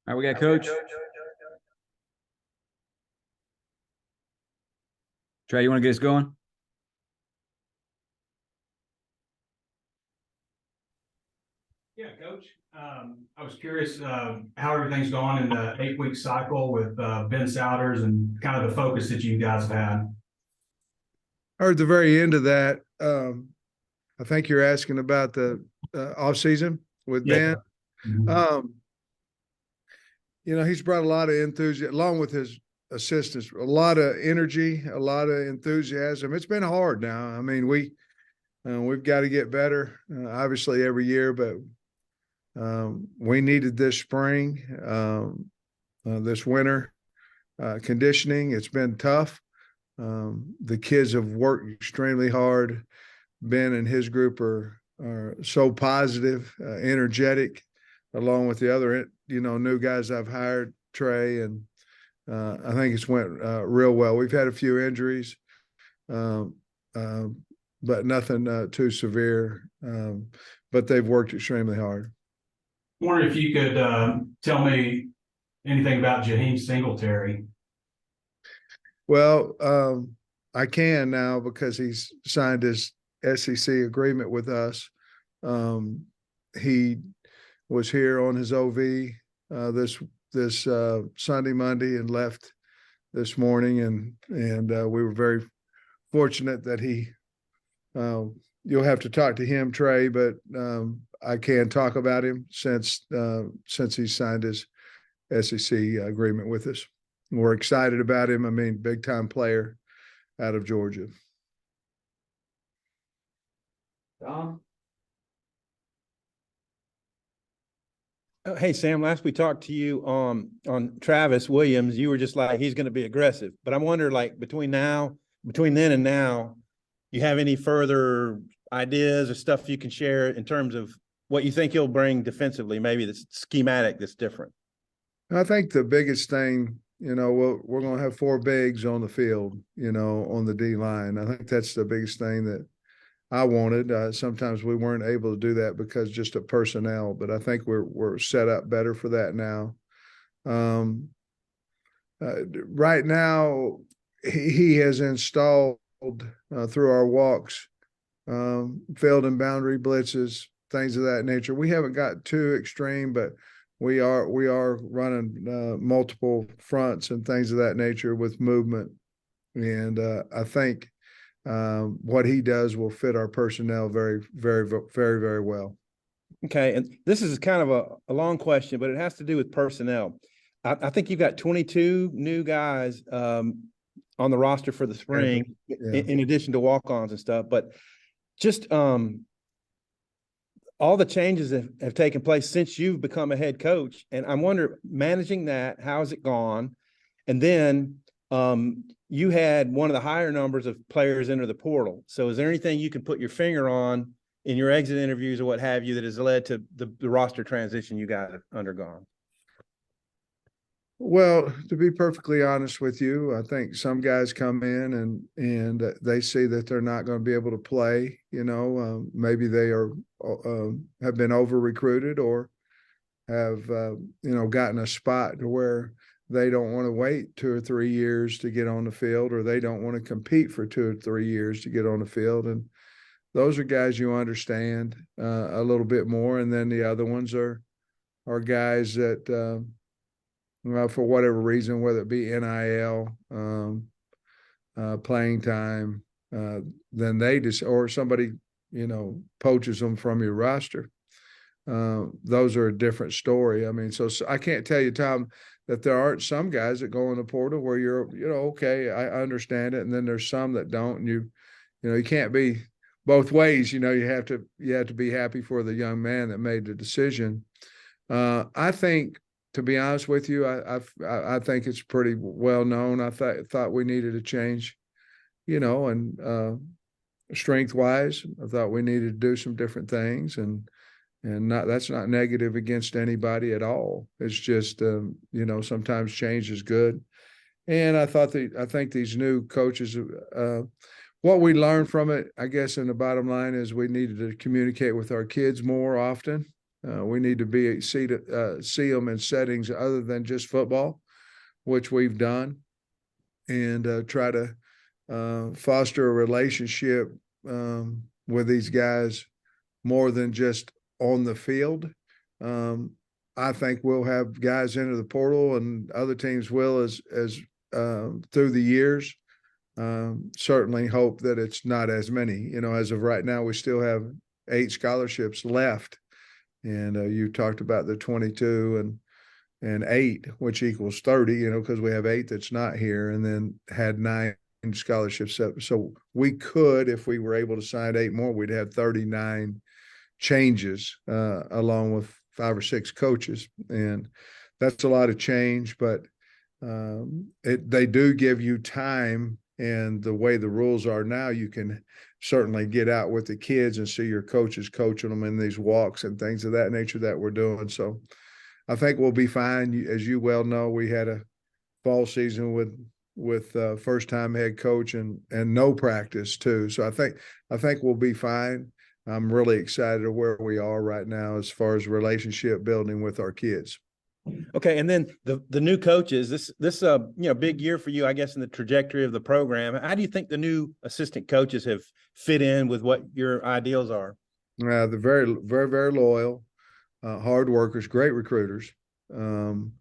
All right, we got Coach. Trey, you want to get us going? Yeah, Coach. I was curious how everything's gone in the 8-week cycle with Ben Souders and kind of the focus that you guys have had. Or at the very end of that, I think you're asking about the off season with Ben. Um, he's brought a lot of enthusiasm along with his assistants, a lot of energy, a lot of enthusiasm. It's been hard now. I mean, we've got to get better, obviously every year, but we needed this spring, this winter conditioning. It's been tough. The kids have worked extremely hard. Ben and his group are so positive, energetic, along with the other new guys I've hired, Trey, and I think it's went real well. We've had a few injuries, but nothing too severe. But they've worked extremely hard. I wonder if you could tell me anything about Jaheim Singletary. Well, I can now because he's signed his SEC agreement with us. He was here on his OV this Sunday, Monday, and left this morning, and we were very fortunate that he. You'll have to talk to him, Trey, but I can talk about him since he signed his SEC agreement with us. We're excited about him. I mean, big time player out of Georgia. Tom? Hey, Sam, last we talked to you on Travis Williams, you were just like, he's going to be aggressive. But I wonder, like, between then and now, you have any further ideas or stuff you can share in terms of what you think he'll bring defensively, maybe the schematic that's different? I think the biggest thing, we're going to have 4 bigs on the field, on the D line. I think that's the biggest thing that I wanted. Sometimes we weren't able to do that because just of personnel, but I think we're set up better for that now. Right now, he has installed through our walks, field and boundary blitzes, things of that nature. We haven't got too extreme, but we are running multiple fronts and things of that nature with movement. And I think what he does will fit our personnel very, very, very, very well. Okay. And this is kind of a long question, but it has to do with personnel. I think you've got 22 new guys on the roster for the spring, in addition to walk-ons and stuff. But just all the changes have taken place since you've become a head coach. And I wonder, managing that, how has it gone? And then you had one of the higher numbers of players enter the portal. So is there anything you can put your finger on in your exit interviews or what have you that has led to the roster transition you guys have undergone? Well, to be perfectly honest with you, I think some guys come in and they see that they're not going to be able to play. Maybe they have been over recruited or have gotten a spot to where they don't want to wait 2 or 3 years to get on the field, or they don't want to compete for 2 or 3 years to get on the field. And those are guys you understand a little bit more. And then the other ones are guys that. For whatever reason, whether it be NIL, playing time, then they just, or somebody, poaches them from your roster. Those are a different story. I mean, so I can't tell you, Tom, that there aren't some guys that go in the portal where you're, okay, I understand it. And then there's some that don't. And you can't be both ways. You have to be happy for the young man that made the decision. I think, to be honest with you, I think it's pretty well known. I thought we needed a change, and strength wise, I thought we needed to do some different things, and that's not negative against anybody at all. It's just sometimes change is good, and I think these new coaches, what we learned from it, I guess, in the bottom line is we needed to communicate with our kids more often. We need to see them in settings other than just football, which we've done, and try to foster a relationship with these guys more than just on the field. I think we'll have guys enter the portal, and other teams will as through the years. Certainly hope that it's not as many. You know, as of right now, we still have 8 scholarships left, and you talked about the 22 and 8, which equals 30. You know, because we have 8 that's not here, and then had 9 scholarships. So we could, if we were able to sign 8 more, we'd have 39 changes along with 5 or 6 coaches, and that's a lot of change. But they do give you time, and the way the rules are now, you can certainly get out with the kids and see your coaches coaching them in these walks and things of that nature that we're doing. So I think we'll be fine. As you well know, we had a fall season with first-time head coach and no practice too. So I think we'll be fine. I'm really excited of where we are right now as far as relationship building with our kids. Okay, and then the new coaches, this big year for you, I guess, in the trajectory of the program. How do you think the new assistant coaches have fit in with what your ideals are? They're very, very, very loyal, hard workers, great recruiters. And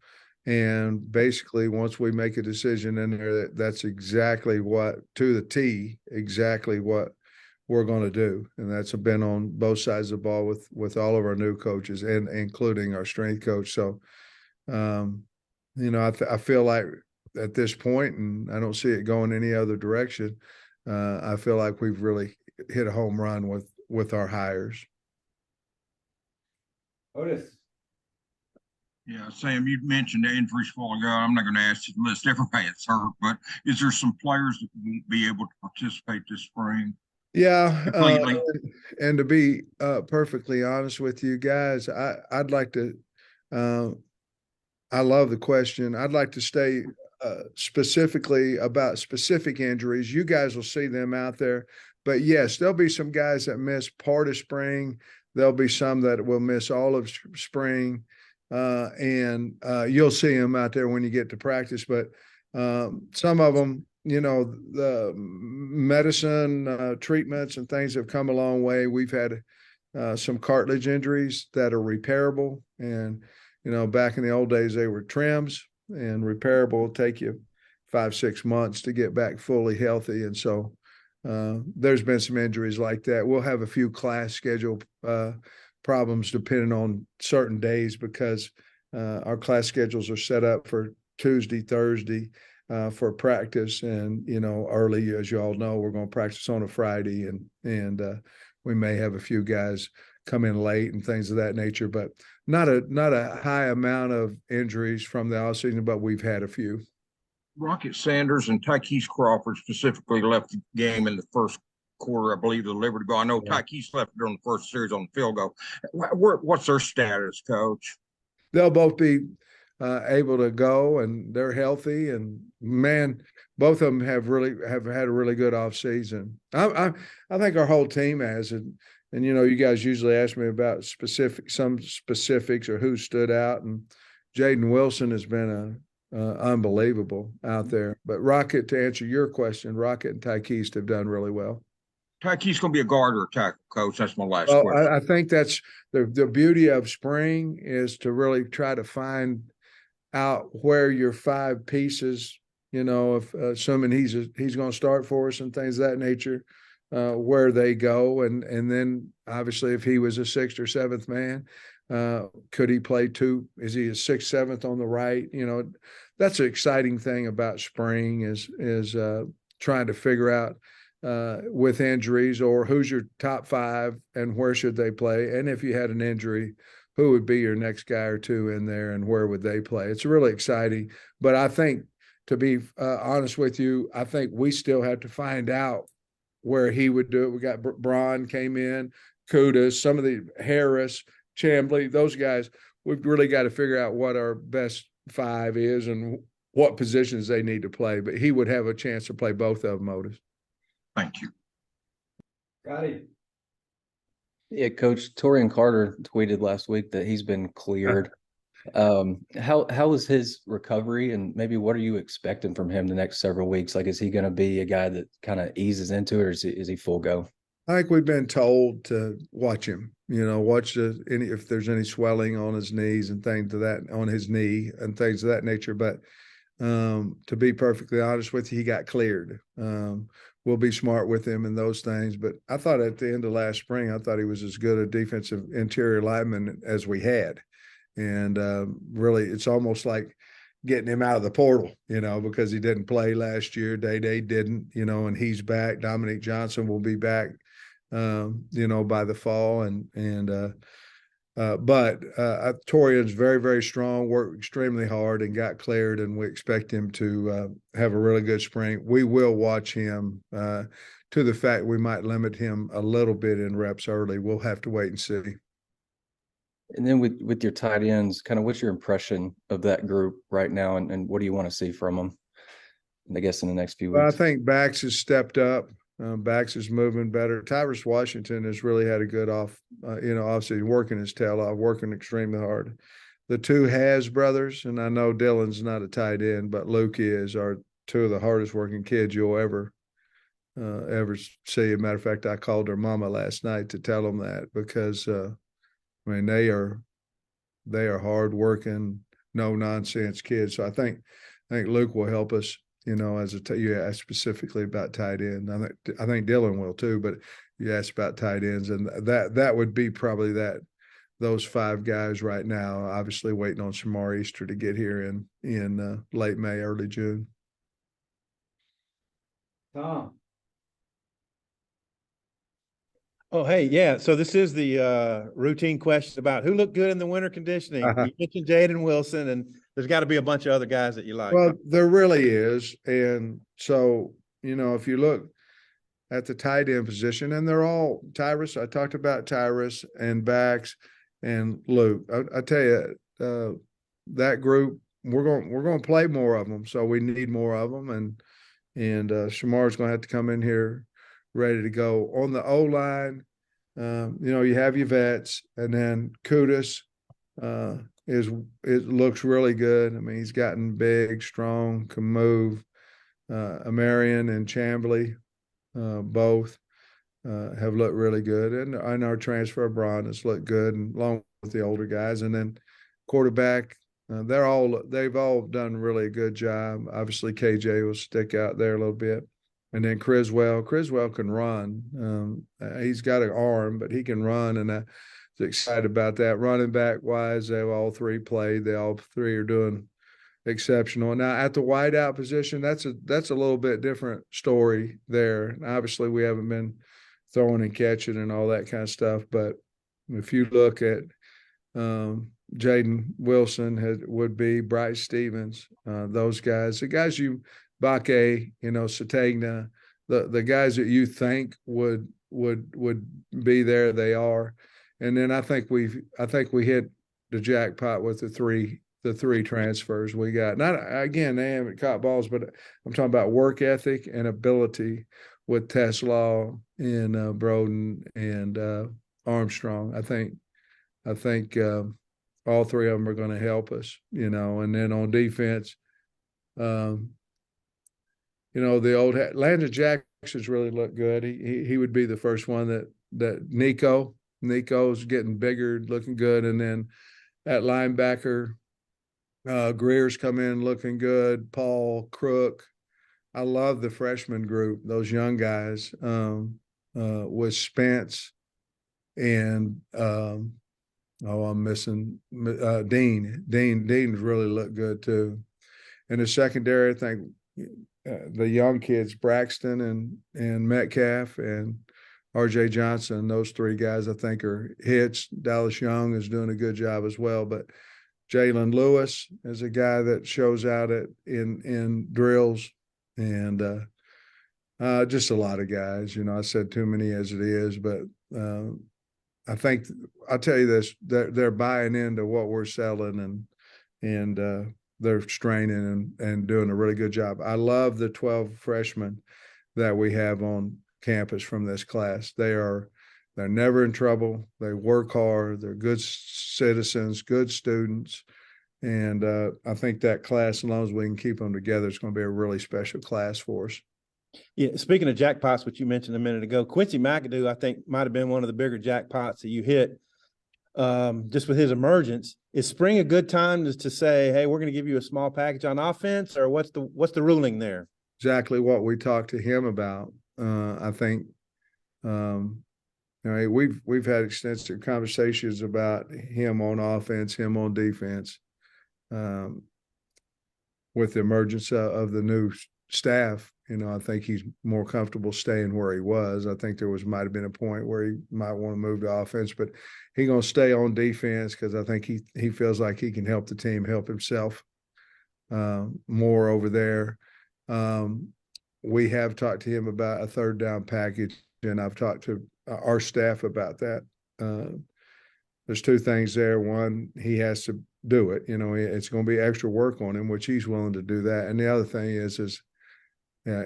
basically, once we make a decision in there, that's exactly what, to the T, exactly what we're going to do. And that's been on both sides of the ball with all of our new coaches, and including our strength coach. So, I feel like at this point, and I don't see it going any other direction, I feel like we've really hit a home run with our hires. Otis. Yeah, Sam, you mentioned the injuries a while ago. I'm not going to ask you to list everybody that's hurt, but is there some players that won't be able to participate this spring? Yeah, Completely. and to be perfectly honest with you guys, I'd like to. I love the question. I'd like to stay specifically about specific injuries. You guys will see them out there, but yes, there'll be some guys that miss part of spring. There'll be some that will miss all of spring, and you'll see them out there when you get to practice. But some of them, the medicine treatments and things have come a long way. We've had some cartilage injuries that are repairable, and back in the old days, they were trims, and repairable will take you 5-6 months to get back fully healthy. And so there's been some injuries like that. We'll have a few class schedule problems depending on certain days, because our class schedules are set up for Tuesday, Thursday for practice. And, early, as you all know, we're going to practice on a Friday, and we may have a few guys come in late and things of that nature, but not a high amount of injuries from the off season, but we've had a few. Rocket Sanders and Tykees Crawford specifically left the game in the first quarter, I believe, the Liberty goal. I know Tykees left it on the first series on the field goal. What's their status, Coach? They'll both be able to go, and they're healthy. And man, both of them have had a really good off season. I think our whole team has. And you guys usually ask me about some specifics or who stood out, and Jaden Wilson has been unbelievable out there. But Rocket, to answer your question, Rocket and Tykees have done really well. Tykees going to be a guard or a tackle, Coach? That's my last question. I think that's the beauty of spring, is to really try to find out where your 5 pieces, if assuming he's going to start for us and things of that nature, where they go. And then obviously if he was a 6th or 7th man, could he play 2? Is he a 6th, 7th on the right? That's an exciting thing about spring is trying to figure out with injuries, or who's your top 5 and where should they play? And if you had an injury, who would be your next guy or 2 in there, and where would they play? It's really exciting. But I think, to be honest with you, I think we still have to find out where he would do it. We got Braun came in, Kudas, some of the Harris, Chambly, those guys. We've really got to figure out what our best 5 is and what positions they need to play. But he would have a chance to play both of them, Otis. Thank you. Got it. Yeah, Coach Torian Carter tweeted last week that he's been cleared. How was his recovery, and maybe what are you expecting from him the next several weeks? Like, is he going to be a guy that kind of eases into it, or is he full go? I think we've been told to watch him, watch if there's any swelling on his knees and things of that on his knee and things of that nature. But to be perfectly honest with you, he got cleared. We'll be smart with him in those things. But I thought at the end of last spring, I thought he was as good a defensive interior lineman as we had. And really, it's almost like getting him out of the portal, because he didn't play last year. Day didn't, and he's back. Dominic Johnson will be back, by the fall. But Torian's very, very strong, worked extremely hard and got cleared, and we expect him to have a really good spring. We will watch him to the fact we might limit him a little bit in reps early. We'll have to wait and see. And then with your tight ends, kind of what's your impression of that group right now, and what do you want to see from them, I guess, in the next few Well, I weeks? think Bax has stepped up. Bax is moving better. Tyrus Washington has really had a good obviously working his tail off, working extremely hard. The two Has brothers, and I know Dylan's not a tight end, but Luke are two of the hardest working kids you'll ever see. As a matter of fact, I called their mama last night to tell them that because they are hard working, no nonsense kids. So I think Luke will help us. You asked specifically about tight end. I think Dylan will too, but you asked about tight ends, and that would be probably those five guys right now. Obviously, waiting on Shamar Easter to get here in late May, early June. Tom. Oh, hey, yeah. So this is the routine question about who looked good in the winter conditioning. You mentioned Jaden Wilson, and there's got to be a bunch of other guys that you like. Well, there really is. And so, if you look at the tight end position, and they're all Tyrus, I talked about Tyrus and Bax and Luke. I tell you, that group, we're going to play more of them. So we need more of them. And Shamar's going to have to come in here ready to go. On the O-line, you have your vets, and then Kudus it looks really good. I mean, he's gotten big, strong, can move. Amarian and Chambly both have looked really good, and our transfer Braun has looked good, and along with the older guys. And then quarterback, they've all done really a good job. Obviously, KJ will stick out there a little bit. And then Criswell can run. He's got an arm, but he can run, and I was excited about that. Running back wise, they've all three played. They all three are doing exceptional. Now at the wideout position, that's a little bit different story there. And obviously, we haven't been throwing and catching and all that kind of stuff. But if you look at Jaden Wilson would be Bryce Stevens, those guys, the guys Baque, Satagna, the guys that you think would be there, they are. And then I think we hit the jackpot with the three transfers we got. Not again, they haven't caught balls, but I'm talking about work ethic and ability with Teslaw and Broden and Armstrong. I think all three of them are going to help us, and then on defense, the old Landon Jackson's really looked good. He would be the first one that Nico's getting bigger, looking good. And then at linebacker, Greer's come in looking good. Paul Crook. I love the freshman group, those young guys, with Spence and I'm missing Dean. Dean's really looked good too. In the secondary, I think the young kids, Braxton and Metcalf and RJ Johnson, those three guys I think are hits. Dallas Young is doing a good job as well. But Jalen Lewis is a guy that shows out in drills, and just a lot of guys. I said too many as it is, but I think I'll tell you this: they're buying into what we're selling, and they're straining and doing a really good job. I love the 12 freshmen that we have on campus from this class. They are They're never in trouble. They work hard. They're good citizens, good students. And I think that class, as long as we can keep them together, it's going to be a really special class for us. Yeah, speaking of jackpots, which you mentioned a minute ago, Quincy McAdoo, I think, might have been one of the bigger jackpots that you hit just with his emergence. Is spring a good time to say, hey, we're going to give you a small package on offense, or what's the ruling there? Exactly what we talked to him about. I think we've had extensive conversations about him on offense, him on defense. With the emergence of the new staff, I think he's more comfortable staying where he was. I think there might have been a point where he might want to move to offense, but he's going to stay on defense because I think he feels like he can help the team, help himself more over there. We have talked to him about a third down package, and I've talked to our staff about that. There's two things there. One, he has to do it. It's going to be extra work on him, which he's willing to do that. And the other thing is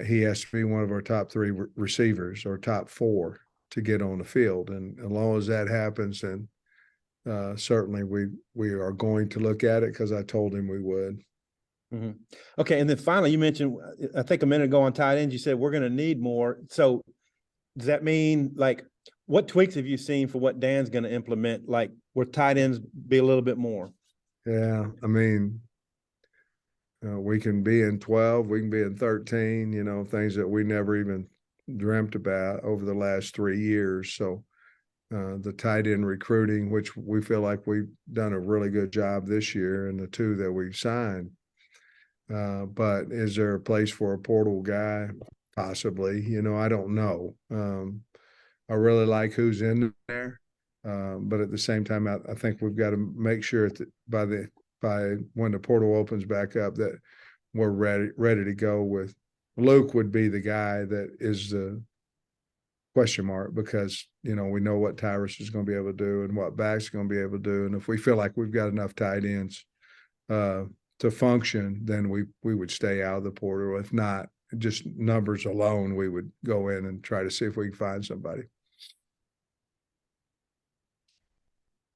he has to be one of our top three receivers or top four to get on the field. And as long as that happens, then certainly we are going to look at it because I told him we would. Mm-hmm. Okay. And then finally, you mentioned, I think a minute ago on tight ends, you said we're going to need more. So does that mean, like, what tweaks have you seen for what Dan's going to implement, like where tight ends be a little bit more? Yeah, I mean, we can be in 12, we can be in 13, things that we never even dreamt about over the last 3 years. So the tight end recruiting, which we feel like we've done a really good job this year, and the two that we've signed. But is there a place for a portal guy? Possibly. I don't know. I really like who's in there. But at the same time, I think we've got to make sure that by when the portal opens back up that we're ready to go with. Luke would be the guy that is the question mark because, we know what Tyrus is going to be able to do and what Back's going to be able to do. And if we feel like we've got enough tight ends to function, then we would stay out of the portal. If not, just numbers alone, we would go in and try to see if we can find somebody.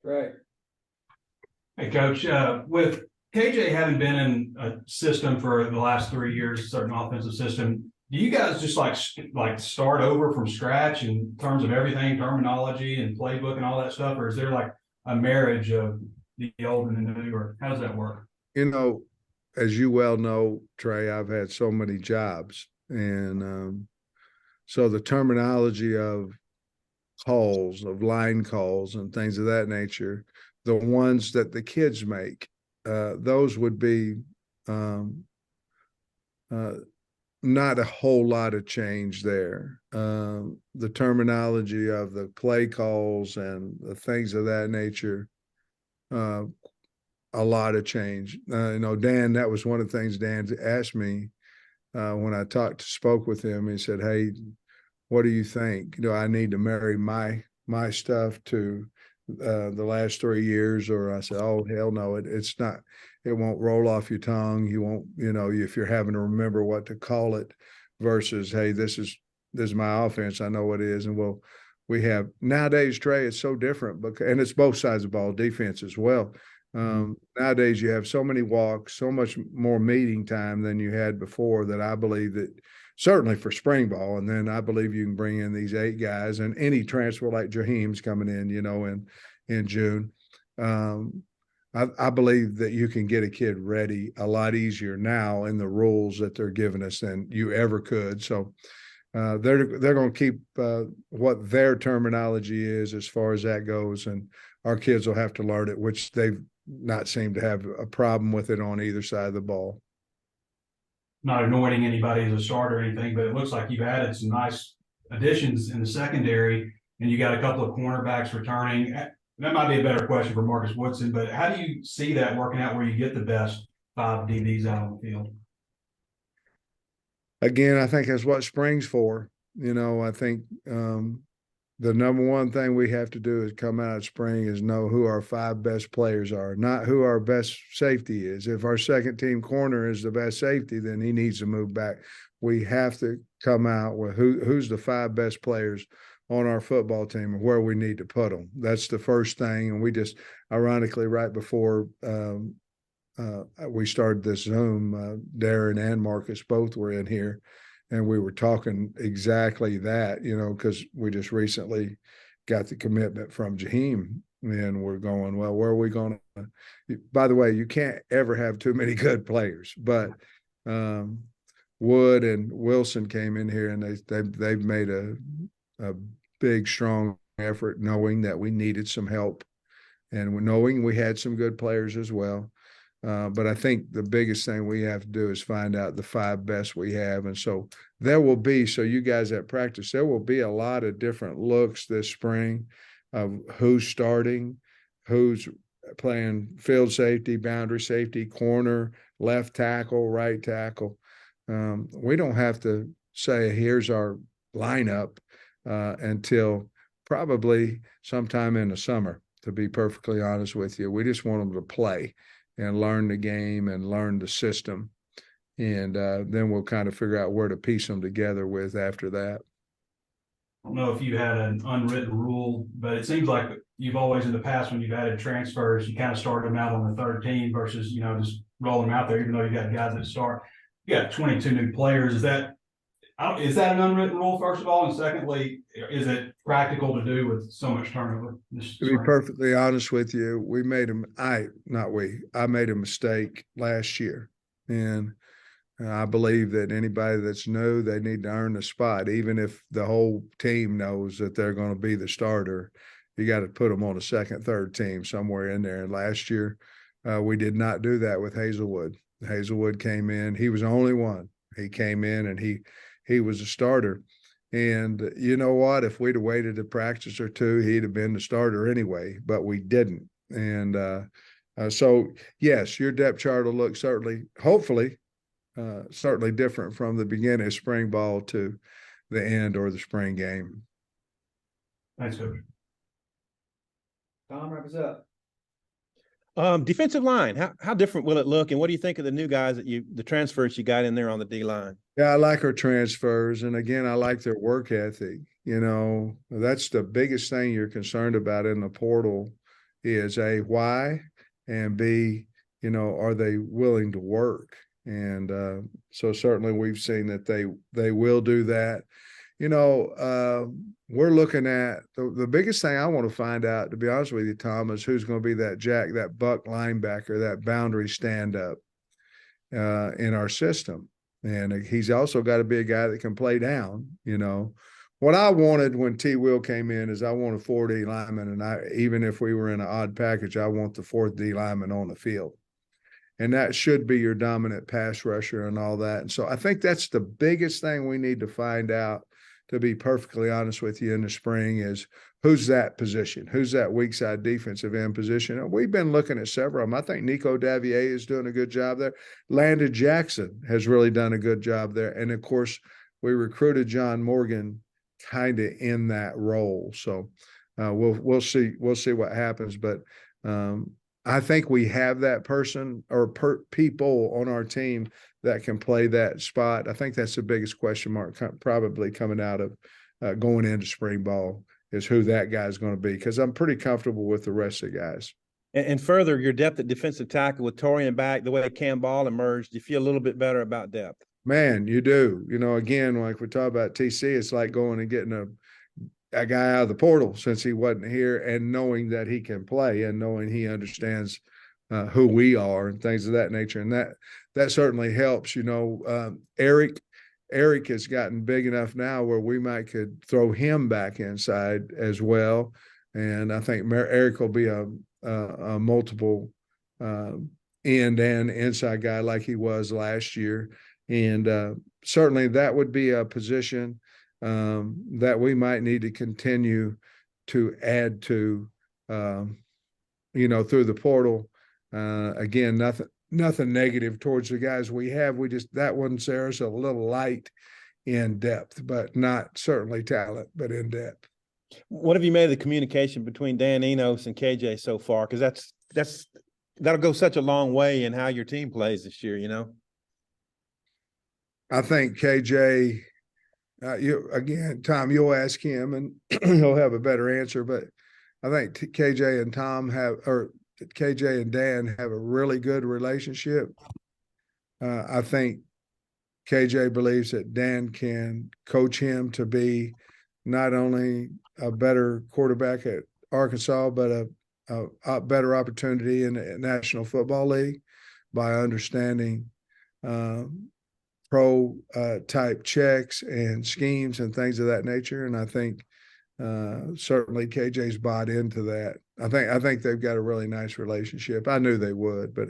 Right. Hey, Coach, with KJ having been in a system for the last 3 years, a certain offensive system, do you guys just like start over from scratch in terms of everything, terminology and playbook and all that stuff? Or is there like a marriage of the old and the new, or how does that work? As you well know, Trey, I've had so many jobs. And so the terminology of calls, of line calls and things of that nature, the ones that the kids make, those would be not a whole lot of change there. The terminology of the play calls and the things of that nature, a lot of change. Dan, that was one of the things Dan asked me when I spoke with him. He said, hey, what do you think? Do I need to marry my stuff to the last 3 years? Or I said, oh, hell no, it's not. It won't roll off your tongue. You won't, if you're having to remember what to call it versus, hey, this is my offense. I know what it is. And we have nowadays, Trey, it's so different and it's both sides of the ball, defense as well. Nowadays you have so many walks, so much more meeting time than you had before that I believe that certainly for spring ball. And then I believe you can bring in these 8 guys and any transfer like Jaheim's coming in, in June. I believe that you can get a kid ready a lot easier now in the rules that they're giving us than you ever could. So they're going to keep what their terminology is as far as that goes. And our kids will have to learn it, which they've not seemed to have a problem with it on either side of the ball. Not anointing anybody as a starter or anything, but it looks like you've added some nice additions in the secondary, and you got a couple of cornerbacks returning. That might be a better question for Marcus Woodson, but how do you see that working out where you get the best 5 DBs out on the field? Again, I think that's what spring's for. I think the number one thing we have to do is come out of spring is know who our 5 best players are, not who our best safety is. If our second team corner is the best safety, then he needs to move back. We have to come out with who's the 5 best players on our football team and where we need to put them. That's the first thing. And we just, ironically, right before we started this Zoom, Darren and Marcus both were in here, and we were talking exactly that, because we just recently got the commitment from Jaheim, and we're going, well, where are we going to? By the way, you can't ever have too many good players, but Wood and Wilson came in here, and they've made a big, strong effort, knowing that we needed some help, and knowing we had some good players as well. But I think the biggest thing we have to do is find out the 5 best we have. And so there will be, so you guys at practice, there will be a lot of different looks this spring of who's starting, who's playing field safety, boundary safety, corner, left tackle, right tackle. We don't have to say, here's our lineup until probably sometime in the summer, to be perfectly honest with you. We just want them to play and learn the game and learn the system. And then we'll kind of figure out where to piece them together with after that. I don't know if you had an unwritten rule, but it seems like you've always in the past, when you've added transfers, you kind of started them out on the third team versus, just roll them out there, even though you got guys that start. You got 22 new players. Is that an unwritten rule, first of all? And secondly, is it practical to do with so much turnover? To be perfectly honest with you, I made a mistake last year. And I believe that anybody that's new, they need to earn a spot. Even if the whole team knows that they're going to be the starter, you got to put them on a second, third team somewhere in there. And last year, we did not do that with Hazelwood. Hazelwood came in. He was the only one. He came in and he was a starter. And you know what? If we'd have waited a practice or two, he'd have been the starter anyway, but we didn't. And so, yes, your depth chart will look hopefully different from the beginning of spring ball to the end or the spring game. Thanks, Coach. Tom, wrap us up. Defensive line, how different will it look? And what do you think of the new guys the transfers you got in there on the D line? Yeah, I like our transfers. And again, I like their work ethic. That's the biggest thing you're concerned about in the portal is A, why, and B, are they willing to work? And so certainly we've seen that they will do that. We're looking at the biggest thing I want to find out, to be honest with you, Tom, is who's going to be that buck linebacker, that boundary stand-up in our system. And he's also got to be a guy that can play down. What I wanted when T. Will came in is I want a 4D lineman, and even if we were in an odd package, I want the 4th D lineman on the field. And that should be your dominant pass rusher and all that. And so I think that's the biggest thing we need to find out, to be perfectly honest with you, in the spring, is who's that position? Who's that weak side defensive end position? And we've been looking at several of them. I think Nico Davier is doing a good job there. Landon Jackson has really done a good job there. And of course, we recruited John Morgan kind of in that role. So we'll see what happens. But I think we have that person or people on our team that can play that spot. I think that's the biggest question mark probably coming out of going into spring ball, is who that guy's going to be, because I'm pretty comfortable with the rest of the guys. And further, your depth at defensive tackle with Torian back, the way Cam Ball emerged, you feel a little bit better about depth. Man, you do. Again, like we talk about TC, it's like going and getting a guy out of the portal since he wasn't here, and knowing that he can play and knowing he understands who we are and things of that nature. And that certainly helps. Eric has gotten big enough now where we could throw him back inside as well. And I think Eric will be a multiple end and inside guy like he was last year. And certainly that would be a position that we might need to continue to add to, through the portal. Again, nothing negative towards the guys we have. That one, Sarah's a little light in depth, but not certainly talent, but in depth. What have you made of the communication between Dan Enos and KJ so far? Because that'll go such a long way in how your team plays this year, I think KJ You again, Tom, you'll ask him and he'll have a better answer. But I think KJ and Tom KJ and Dan have a really good relationship. I think KJ believes that Dan can coach him to be not only a better quarterback at Arkansas, but a better opportunity in the National Football League by understanding pro type checks and schemes and things of that nature. And I think certainly KJ's bought into that. I think they've got a really nice relationship. I knew they would, but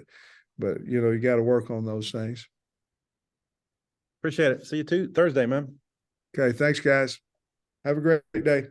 you got to work on those things. Appreciate it. See you Thursday, man. Okay, thanks, guys. Have a great day.